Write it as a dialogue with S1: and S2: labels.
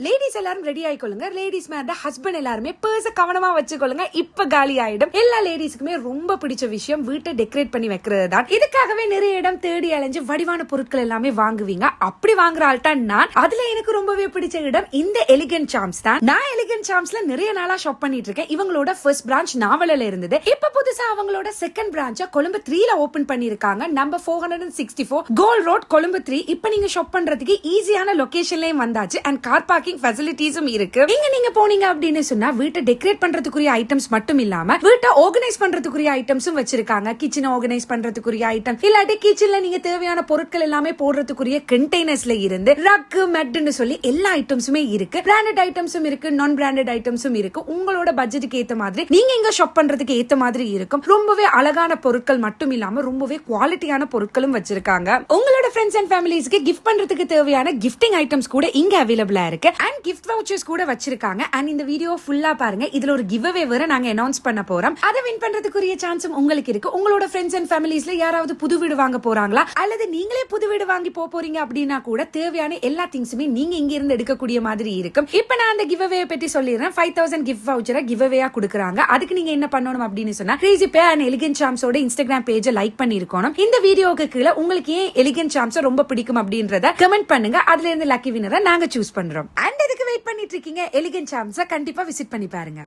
S1: Ladies எல்லாரும் ready ஆயிக்கொள்ளுங்க. Ladies மேல husband எல்லாருமே பர்ஸ கவனமா வச்சுக்கொள்ளுங்க. இப்ப காலி ஆயிடும். எல்லா லேடிஸ்க்குமே ரொம்ப பிடிச்ச விஷயம் வீட்டை டெக்கரேட் பண்ணி வைக்கிறது தான். இதுக்காகவே நிறைய இடம் தேடி அலைஞ்சு வடிவான பொருட்கள் எல்லாமே வாங்குவீங்க. அப்படி வாங்குற ஆள் தான் நான். அதுல எனக்கு ரொம்பவே பிடிச்ச இடம் இந்த எலிகன்ட் சார்ம்ஸ் தான். நான் எலிகன்ட் சார்ம்ஸ்ல நிறைய நாளா ஷாப் பண்ணிட்டு இருக்கேன். இவங்களோட ஃபர்ஸ்ட் பிரான்ச் நாவலல இருந்தது. இப்ப புதுசா அவங்களோட செகண்ட் பிரான்ச்ச கொழும்பு 3ல ஓபன் பண்ணிருக்காங்க. Number 464 gold road Colombo 3. இப்ப நீங்க ஷாப் பண்றதுக்கு ஈஸியான லொகேஷன்லயும் வந்தாச்சு அண்ட் கார் பார்க்கிங் ஃபெசிலிட்டிஸும் இருக்கு. நீங்க போனீங்க அப்படின்னு சொன்னா வீட்டை டெக்கரேட் பண்றதுக்குரிய ஐட்டம்ஸ் மட்டும் இல்லாம வீட்டை ஆர்கனைஸ் பண்றதுக்குரிய ஐட்டம்ஸும் வச்சிருக்காங்க. கிச்சனை ஆர்கனைஸ் பண்றதுக்குரிய ஐட்டம், இல்லாட்டி கிச்சன்ல நீங்க தேவையான பொருட்கள் எல்லாமே போடுறதுக்குரிய கண்டெய்னர்ஸ்ல இருந்து ரக் மெட்னு சொல்லி எல்லா ஐட்டம்ஸுமே இருக்கு. பிராண்டட் ஐட்டம்ஸும் இருக்கு, நான் பிராண்டட் ஐட்டம்ஸும் இருக்கு. உங்களோட பட்ஜெட்டுக்கு ஏத்த மாதிரி நீங்க இங்க ஷாப் பண்றதுக்கு ஏத்த மாதிரி இருக்கும். ரொம்பவே அழகான பொருட்கள் மட்டும் இல்லாம ரொம்பவே குவாலிட்டியான பொருட்களும் வச்சிருக்காங்க. உங்களோட ஃப்ரெண்ட்ஸ் அண்ட் ஃபேமிலிஸ்க்கு கிஃப்ட் பண்றதுக்கு தேவையான கிஃப்டிங் ஐட்டம்ஸ் கூட இங்க அவைலபிளா இருக்கு அண்ட் கிஃப்ட் வவுச்சர்ஸ் கூட வச்சிருக்காங்க. அண்ட் இந்த வீடியோ ஃபுல்லா பாருங்க. இதுல ஒரு கிவ் அவே வேற நாங்க அனௌன்ஸ் பண்ண போறோம். அதை வின் பண்றதுக்குரிய சான்ஸும் உங்களுக்கு இருக்கு. உங்களோட ஃப்ரெண்ட்ஸ் அண்ட் ஃபேமிலிஸ்ல யாராவது புது வீடு வாங்க போறாங்களா அல்லது நீங்களே புது வீடு வாங்கி போறீங்க அப்படின்னா கூட தேவையான எல்லா திங்ஸுமே நீங்க இங்க இருந்து எடுக்கக்கூடிய மாதிரி இருக்கும். இப்ப நான் அந்த கிவ் அவே பத்தி சொல்லிடுறேன். 5000 கிஃப்ட் வவுச்சரை கிவ் அவேயா கொடுக்குறாங்க. அதுக்கு நீங்க என்ன பண்ணணும் அப்படின்னு சொன்னா கிரேசி பே அண்ட் எலிகன்ட் சார்ம்ஸோட இன்ஸ்டாகிராம் பேஜை லைக் பண்ணிருக்கணும். இந்த வீடியோக்கு கீழே உங்களுக்கு ஏன் எலிகன்ட் சார்ம்ஸ் ரொம்ப பிடிக்கும் அப்படின்றத கமெண்ட் பண்ணுங்க. அதுல இருந்து லக்கி வினரை நாங்க சூஸ் பண்றோம். அண்ட் அதுக்கு வெயிட் பண்ணிட்டு இருக்கீங்க. எலிகன்ட் சார்ம்ஸை கண்டிப்பா விசிட் பண்ணி பாருங்க.